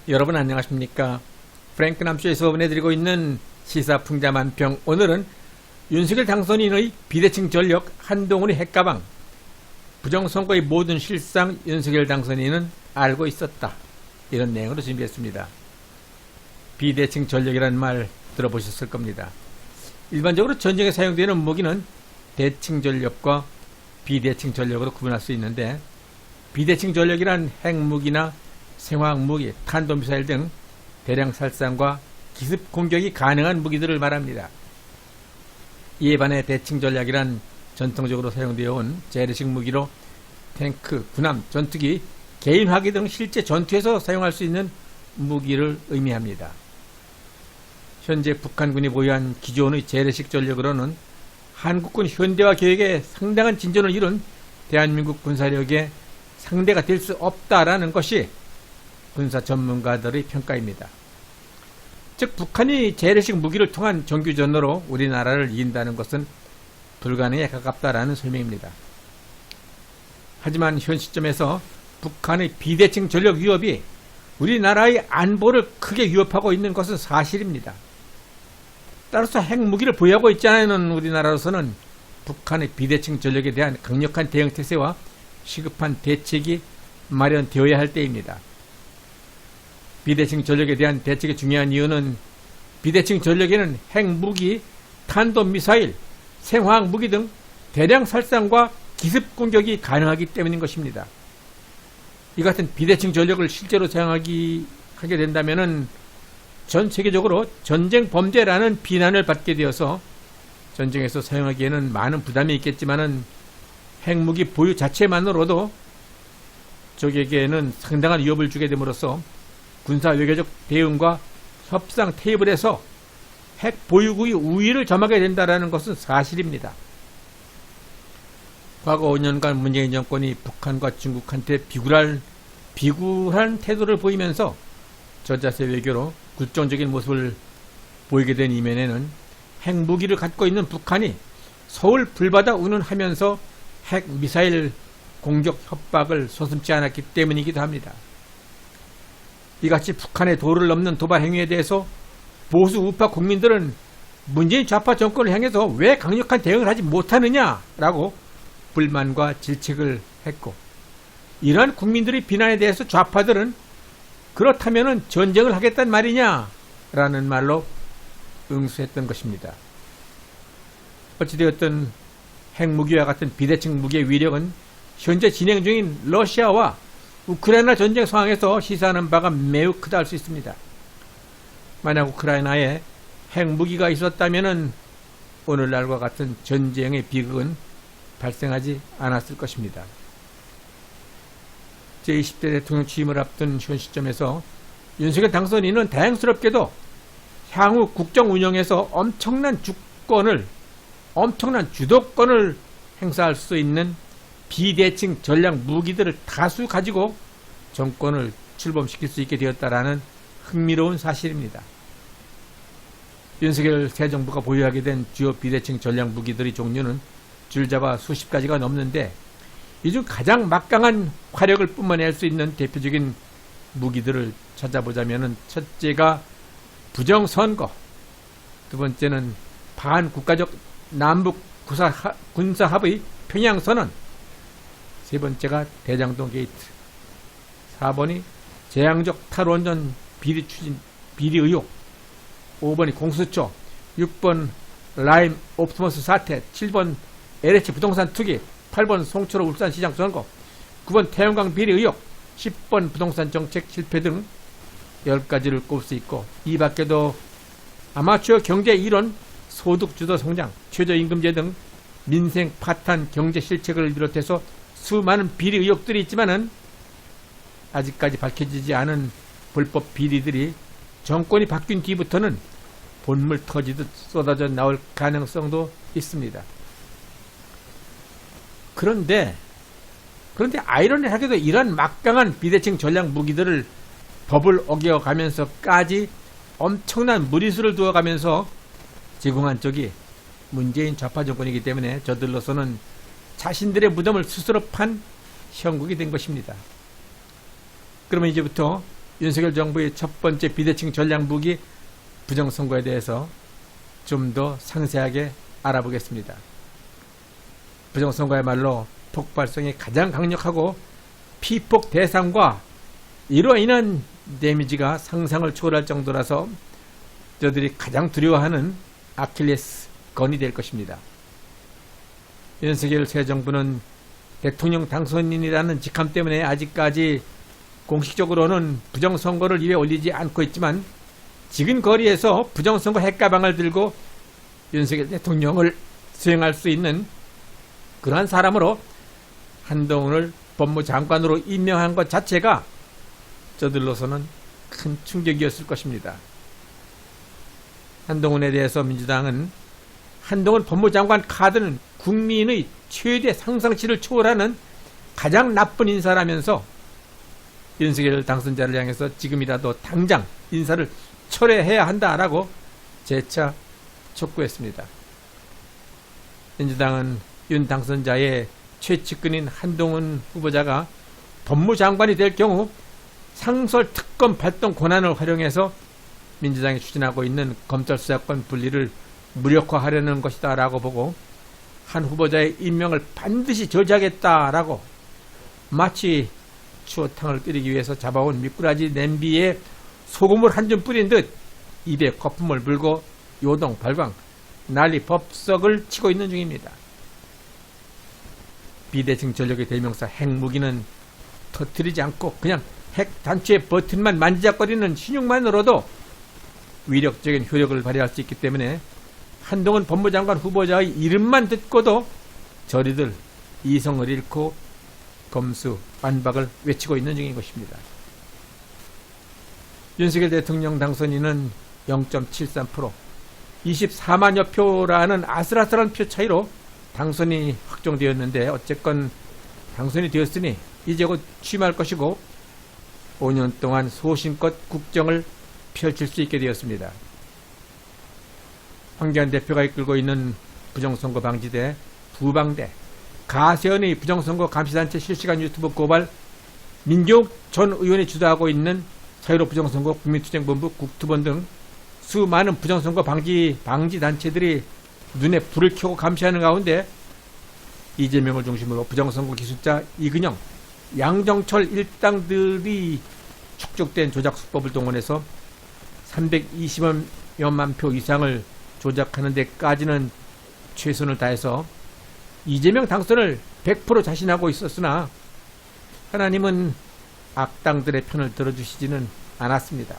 여러분 안녕하십니까? 프랭크 남쇼에서 보내드리고 있는 시사풍자만평. 오늘은 윤석열 당선인의 비대칭 전력 한동훈의 핵가방, 부정선거의 모든 실상 윤석열 당선인은 알고 있었다, 이런 내용으로 준비했습니다. 비대칭 전력이라는 말 들어보셨을 겁니다. 일반적으로 전쟁에 사용되는 무기는 대칭 전력과 비대칭 전력으로 구분할 수 있는데, 비대칭 전력이란 핵무기나 생화학무기, 탄도미사일 등 대량 살상과 기습 공격이 가능한 무기들을 말합니다. 이에 반해 대칭 전략이란 전통적으로 사용되어 온 재래식 무기로 탱크, 군함, 전투기, 개인화기 등 실제 전투에서 사용할 수 있는 무기를 의미합니다. 현재 북한군이 보유한 기존의 재래식 전력으로는 한국군 현대화 계획에 상당한 진전을 이룬 대한민국 군사력의 상대가 될 수 없다라는 것이 군사 전문가들의 평가입니다. 즉, 북한이 재래식 무기를 통한 정규전으로 우리나라를 이긴다는 것은 불가능에 가깝다라는 설명입니다. 하지만 현 시점에서 북한의 비대칭 전력 위협이 우리나라의 안보를 크게 위협하고 있는 것은 사실입니다. 따라서 핵무기를 보유하고 있지 않은 우리나라로서는 북한의 비대칭 전력에 대한 강력한 대응 태세와 시급한 대책이 마련되어야 할 때입니다. 비대칭 전력에 대한 대책이 중요한 이유는 비대칭 전력에는 핵무기, 탄도미사일, 생화학무기 등 대량 살상과 기습 공격이 가능하기 때문인 것입니다. 이 같은 비대칭 전력을 실제로 사용하게 된다면 전 세계적으로 전쟁 범죄라는 비난을 받게 되어서 전쟁에서 사용하기에는 많은 부담이 있겠지만 핵무기 보유 자체만으로도 적에게는 상당한 위협을 주게 됨으로써 군사 외교적 대응과 협상 테이블에서 핵 보유국이 우위를 점하게 된다는 것은 사실입니다. 과거 5년간 문재인 정권이 북한과 중국한테 비굴한 태도를 보이면서 저자세 외교로 굴종적인 모습을 보이게 된 이면에는 핵무기를 갖고 있는 북한이 서울 불바다 운운하면서 핵미사일 공격 협박을 서슴지 않았기 때문이기도 합니다. 이같이 북한의 도를 넘는 도발 행위에 대해서 보수 우파 국민들은 문재인 좌파 정권을 향해서 왜 강력한 대응을 하지 못하느냐라고 불만과 질책을 했고, 이러한 국민들의 비난에 대해서 좌파들은 그렇다면 전쟁을 하겠단 말이냐라는 말로 응수했던 것입니다. 어찌되었든 핵무기와 같은 비대칭 무기의 위력은 현재 진행 중인 러시아와 우크라이나 전쟁 상황에서 시사하는 바가 매우 크다 할 수 있습니다. 만약 우크라이나에 핵무기가 있었다면 오늘날과 같은 전쟁의 비극은 발생하지 않았을 것입니다. 제20대 대통령 취임을 앞둔 현 시점에서 윤석열 당선인은 다행스럽게도 향후 국정 운영에서 엄청난 주도권을 행사할 수 있는 비대칭 전략 무기들을 다수 가지고 정권을 출범시킬 수 있게 되었다라는 흥미로운 사실입니다. 윤석열 새 정부가 보유하게 된 주요 비대칭 전략 무기들의 종류는 줄잡아 수십 가지가 넘는데, 이 중 가장 막강한 화력을 뿜어낼 수 있는 대표적인 무기들을 찾아보자면, 첫째가 부정선거, 두 번째는 반국가적 남북 군사합의 평양선언, 세 번째가 대장동 게이트, 4번이 재앙적 탈원전 비리 의혹, 5번이 공수처, 6번 라임 옵티머스 사태, 7번 LH 부동산 투기, 8번 송철호 울산시장 선거, 9번 태양광 비리 의혹, 10번 부동산 정책 실패 등 10가지를 꼽을 수 있고, 이 밖에도 아마추어 경제 이론, 소득주도 성장, 최저임금제 등 민생 파탄 경제 실책을 비롯해서 수많은 비리 의혹들이 있지만은 아직까지 밝혀지지 않은 불법 비리들이 정권이 바뀐 뒤부터는 본물 터지듯 쏟아져 나올 가능성도 있습니다. 그런데 아이러니하게도 이런 막강한 비대칭 전략 무기들을 법을 어겨가면서까지 엄청난 무리수를 두어가면서 제공한 쪽이 문재인 좌파 정권이기 때문에 저들로서는 자신들의 무덤을 스스로 판 형국이 된 것입니다. 그러면 이제부터 윤석열 정부의 첫 번째 비대칭 전략무기 부정선거에 대해서 좀 더 상세하게 알아보겠습니다. 부정선거야말로 폭발성이 가장 강력하고 피폭 대상과 이로 인한 데미지가 상상을 초월할 정도라서 저들이 가장 두려워하는 아킬레스 건이 될 것입니다. 윤석열 새 정부는 대통령 당선인이라는 직함 때문에 아직까지 공식적으로는 부정선거를 입에 올리지 않고 있지만 지금 거리에서 부정선거 핵가방을 들고 윤석열 대통령을 수행할 수 있는 그러한 사람으로 한동훈을 법무장관으로 임명한 것 자체가 저들로서는 큰 충격이었을 것입니다. 한동훈에 대해서 민주당은 한동훈 법무장관 카드는 국민의 최대 상상치를 초월하는 가장 나쁜 인사라면서 윤석열 당선자를 향해서 지금이라도 당장 인사를 철회해야 한다라고 재차 촉구했습니다. 민주당은 윤 당선자의 최측근인 한동훈 후보자가 법무장관이 될 경우 상설특검 발동 권한을 활용해서 민주당이 추진하고 있는 검찰 수사권 분리를 무력화하려는 것이다 라고 보고 한 후보자의 임명을 반드시 저지하겠다라고 마치 추어탕을 끓이기 위해서 잡아온 미꾸라지 냄비에 소금을 한 줌 뿌린 듯 입에 거품을 물고 요동 발광 난리 법석을 치고 있는 중입니다. 비대칭 전력의 대명사 핵무기는 터뜨리지 않고 그냥 핵 단추의 버튼만 만지작거리는 신용만으로도 위력적인 효력을 발휘할 수 있기 때문에 한동훈 법무장관 후보자의 이름만 듣고도 저리들 이성을 잃고 검수완박을 외치고 있는 중인 것입니다. 윤석열 대통령 당선인은 0.73%, 24만여 표라는 아슬아슬한 표 차이로 당선이 확정되었는데 어쨌건 당선이 되었으니 이제 곧 취임할 것이고 5년 동안 소신껏 국정을 펼칠 수 있게 되었습니다. 황교안 대표가 이끌고 있는 부정선거 방지대, 부방대, 가세연의 부정선거 감시단체 실시간 유튜브 고발, 민경욱 전 의원이 주도하고 있는 사회로 부정선거 국민투쟁본부 국투본 등 수많은 부정선거 방지 단체들이 눈에 불을 켜고 감시하는 가운데 이재명을 중심으로 부정선거 기술자 이근영, 양정철 일당들이 축적된 조작 수법을 동원해서 320여만 표 이상을 조작하는 데까지는 최선을 다해서 이재명 당선을 100% 자신하고 있었으나 하나님은 악당들의 편을 들어주시지는 않았습니다.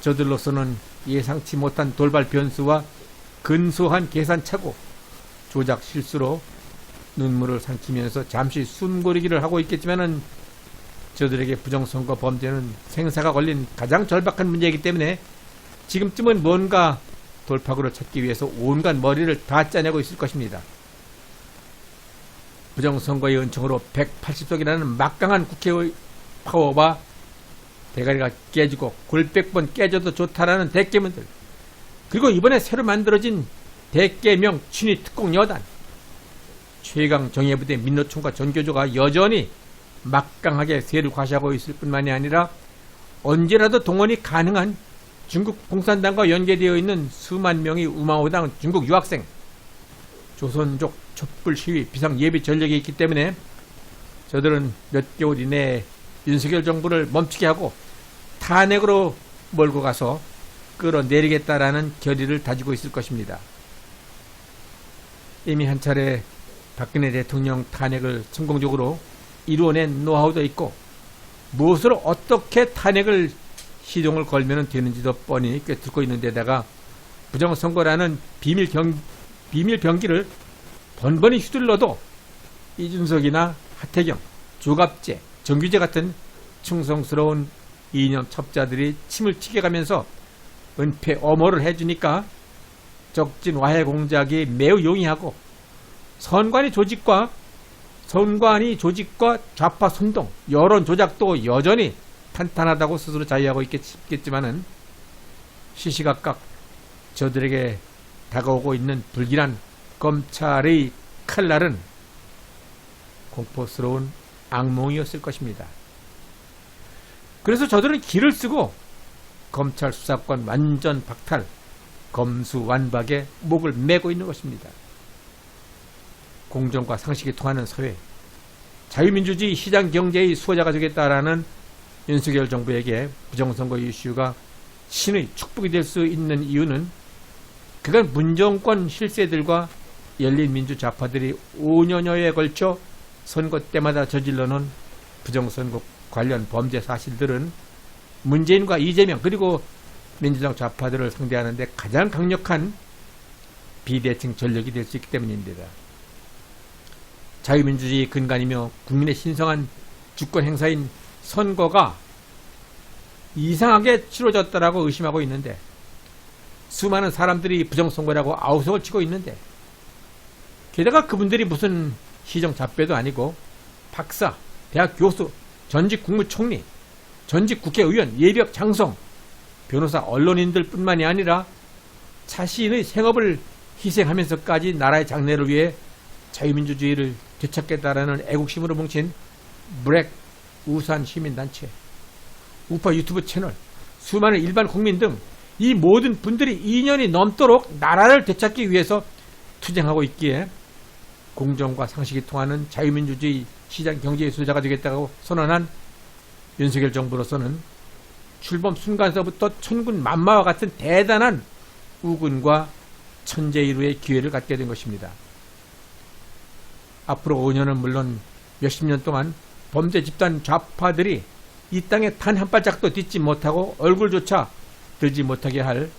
저들로서는 예상치 못한 돌발 변수와 근소한 계산착오, 조작 실수로 눈물을 삼키면서 잠시 숨고르기를 하고 있겠지만은 저들에게 부정선거 범죄는 생사가 걸린 가장 절박한 문제이기 때문에 지금쯤은 뭔가 돌파구를 찾기 위해서 온갖 머리를 다 짜내고 있을 것입니다. 부정선거의 은총으로 180석이라는 막강한 국회의 파워와 대가리가 깨지고 골백번 깨져도 좋다라는 대깨문들, 그리고 이번에 새로 만들어진 대깨명 친위 특공 여단, 최강 정예부대 민노총과 전교조가 여전히 막강하게 세를 과시하고 있을 뿐만이 아니라 언제라도 동원이 가능한 중국 공산당과 연계되어 있는 수만 명의 우마오당 중국 유학생, 조선족 촛불 시위 비상 예비 전력이 있기 때문에 저들은 몇 개월 이내에 윤석열 정부를 멈추게 하고 탄핵으로 몰고 가서 끌어내리겠다라는 결의를 다지고 있을 것입니다. 이미 한 차례 박근혜 대통령 탄핵을 성공적으로 이루어낸 노하우도 있고 무엇으로 어떻게 탄핵을 시동을 걸면 되는지도 뻔히 꿰뚫고 있는 데다가 부정선거라는 비밀 병기를 번번이 휘둘러도 이준석이나 하태경, 조갑재, 정규재 같은 충성스러운 이념 첩자들이 침을 튀겨가면서 은폐 엄호를 해주니까 적진 와해 공작이 매우 용이하고 선관위 조직과 좌파 선동, 여론 조작도 여전히 탄탄하다고 스스로 자유하고 있겠지만은 시시각각 저들에게 다가오고 있는 불길한 검찰의 칼날은 공포스러운 악몽이었을 것입니다. 그래서 저들은 기를 쓰고 검찰 수사권 완전 박탈, 검수완박에 목을 메고 있는 것입니다. 공정과 상식이 통하는 사회, 자유민주주의 시장경제의 수호자가 되겠다라는 윤석열 정부에게 부정선거 이슈가 신의 축복이 될 수 있는 이유는 그간 문정권 실세들과 열린민주좌파들이 5년여에 걸쳐 선거 때마다 저질러놓은 부정선거 관련 범죄 사실들은 문재인과 이재명 그리고 민주당 좌파들을 상대하는 데 가장 강력한 비대칭 전력이 될 수 있기 때문입니다. 자유민주주의 근간이며 국민의 신성한 주권 행사인 선거가 이상하게 치러졌다라고 의심하고 있는데, 수많은 사람들이 부정선거라고 아우성을 치고 있는데, 게다가 그분들이 무슨 시정 잡배도 아니고 박사, 대학 교수, 전직 국무총리, 전직 국회의원, 예비역 장성, 변호사, 언론인들 뿐만이 아니라 자신의 생업을 희생하면서까지 나라의 장래를 위해 자유민주주의를 되찾겠다라는 애국심으로 뭉친 브렉 우산 시민단체, 우파 유튜브 채널, 수많은 일반 국민 등 이 모든 분들이 2년이 넘도록 나라를 되찾기 위해서 투쟁하고 있기에 공정과 상식이 통하는 자유민주주의 시장 경제의 수호자가 되겠다고 선언한 윤석열 정부로서는 출범 순간서부터 천군 만마와 같은 대단한 우군과 천재일우의 기회를 갖게 된 것입니다. 앞으로 5년은 물론 몇십 년 동안 범죄 집단 좌파들이 이 땅에 단 한 발짝도 딛지 못하고 얼굴조차 들지 못하게 할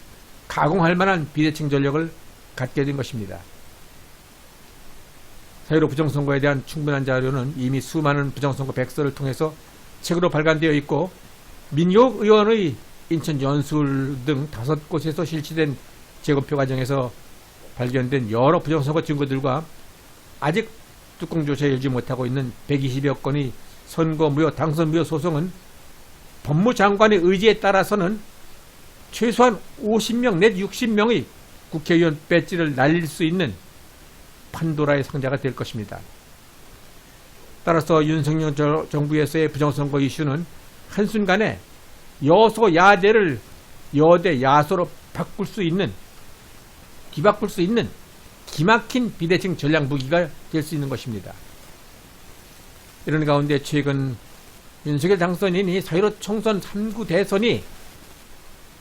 가공할 만한 비대칭 전력을 갖게 된 것입니다. 사유로 부정선거에 대한 충분한 자료는 이미 수많은 부정선거 백서를 통해서 책으로 발간되어 있고, 민효 의원의 인천 연수울 등 5곳에서 실시된 재검표 과정에서 발견된 여러 부정선거 증거들과 아직 뚜껑조차 열지 못하고 있는 120여 건의 선거무효, 당선무효 소송은 법무장관의 의지에 따라서는 최소한 50명 내지 60명의 국회의원 배지를 날릴 수 있는 판도라의 상자가 될 것입니다. 따라서 윤석열 정부에서의 부정선거 이슈는 한순간에 여소야대를 여대 야소로 바꿀 수 있는, 뒤바꿀 수 있는 기막힌 비대칭 전략 무기가 될 수 있는 것입니다. 이런 가운데 최근 윤석열 당선인이 4.15 총선 3구 대선이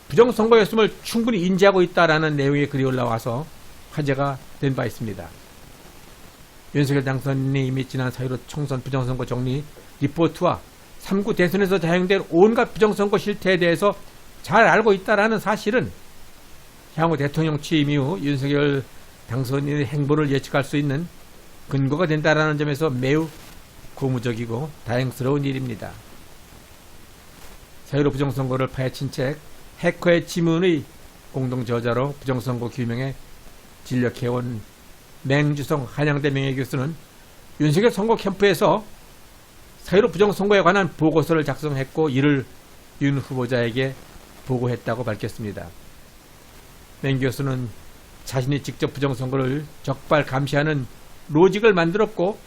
부정선거였음을 충분히 인지하고 있다라는 내용의 글이 올라와서 화제가 된 바 있습니다. 윤석열 당선인이 이미 지난 4.15 총선 부정선거 정리 리포트와 3구 대선에서 자행된 온갖 부정선거 실태에 대해서 잘 알고 있다라는 사실은 향후 대통령 취임 이후 윤석열 당선인의 행보를 예측할 수 있는 근거가 된다라는 점에서 매우 고무적이고 다행스러운 일입니다. 4.15 부정선거를 파헤친 책 해커의 지문의 공동저자로 부정선거 규명에 진력해온 맹주성 한양대 명예교수는 윤석열 선거 캠프에서 4.15 부정선거에 관한 보고서를 작성했고 이를 윤 후보자에게 보고했다고 밝혔습니다. 맹 교수는 자신이 직접 부정선거를 적발 감시하는 로직을 만들었고,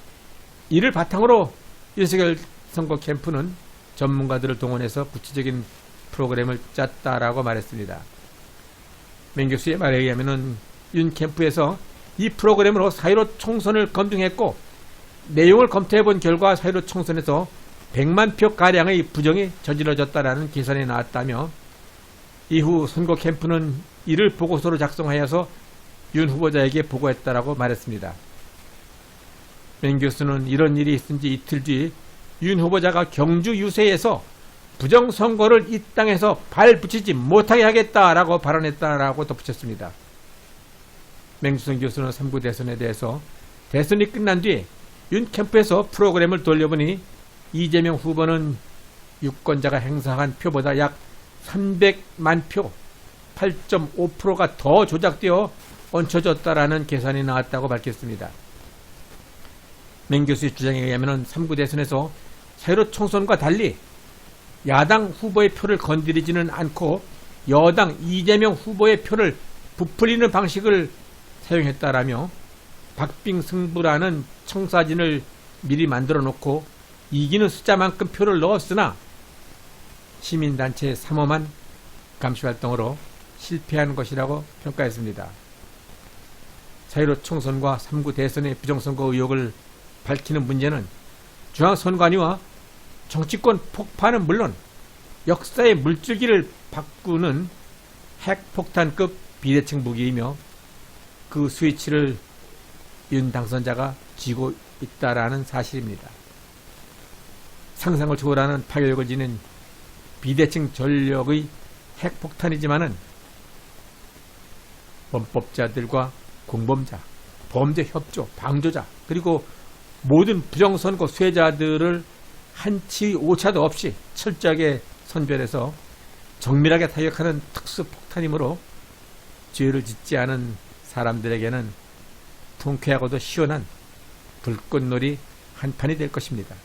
이를 바탕으로 윤석열 선거 캠프는 전문가들을 동원해서 구체적인 프로그램을 짰다라고 말했습니다. 맹 교수의 말에 의하면 윤 캠프에서 이 프로그램으로 4.15 총선을 검증했고, 내용을 검토해본 결과 4.15 총선에서 100만 표가량의 부정이 저질러졌다라는 계산이 나왔다며, 이후 선거 캠프는 이를 보고서로 작성하여서 윤 후보자에게 보고했다라고 말했습니다. 맹 교수는 이런 일이 있은 지 이틀 뒤 윤 후보자가 경주 유세에서 부정선거를 이 땅에서 발붙이지 못하게 하겠다라고 발언했다라고 덧붙였습니다. 맹주성 교수는 3구 대선에 대해서 대선이 끝난 뒤 윤 캠프에서 프로그램을 돌려보니 이재명 후보는 유권자가 행사한 표보다 약 300만 표, 8.5%가 더 조작되어 얹혀졌다라는 계산이 나왔다고 밝혔습니다. 맹 교수의 주장에 의하면 3구 대선에서 4.15 총선과 달리 야당 후보의 표를 건드리지는 않고 여당 이재명 후보의 표를 부풀리는 방식을 사용했다라며, 박빙 승부라는 청사진을 미리 만들어 놓고 이기는 숫자만큼 표를 넣었으나 시민단체 삼엄한 감시활동으로 실패한 것이라고 평가했습니다. 4.15 총선과 3구 대선의 부정선거 의혹을 밝히는 문제는 중앙선관위와 정치권 폭파는 물론 역사의 물줄기를 바꾸는 핵폭탄급 비대칭 무기이며 그 스위치를 윤 당선자가 쥐고 있다라는 사실입니다. 상상을 초월하는 파괴력을 지닌 비대칭 전력의 핵폭탄이지만은 범법자들과 공범자, 범죄 협조, 방조자, 그리고 모든 부정선거 수혜자들을 한치 오차도 없이 철저하게 선별해서 정밀하게 타격하는 특수폭탄이므로 죄를 짓지 않은 사람들에게는 통쾌하고도 시원한 불꽃놀이 한판이 될 것입니다.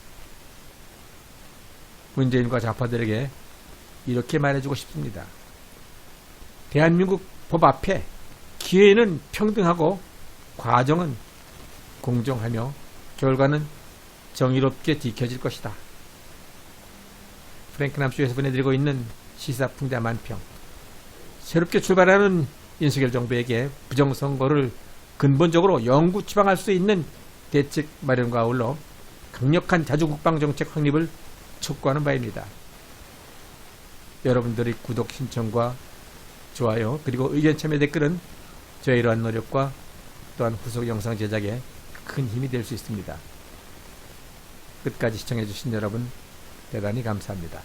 문재인과 좌파들에게 이렇게 말해주고 싶습니다. 대한민국 법 앞에 기회는 평등하고 과정은 공정하며 결과는 정의롭게 지켜질 것이다. 프랭크남쇼에서 보내드리고 있는 시사풍자 만평. 새롭게 출발하는 윤석열 정부에게 부정선거를 근본적으로 영구 처방할 수 있는 대책 마련과 아울러 강력한 자주국방정책 확립을 촉구하는 바입니다. 여러분들의 구독 신청과 좋아요 그리고 의견 참여 댓글은 저의 이러한 노력과 또한 후속 영상 제작에 큰 힘이 될 수 있습니다. 끝까지 시청해주신 여러분 대단히 감사합니다.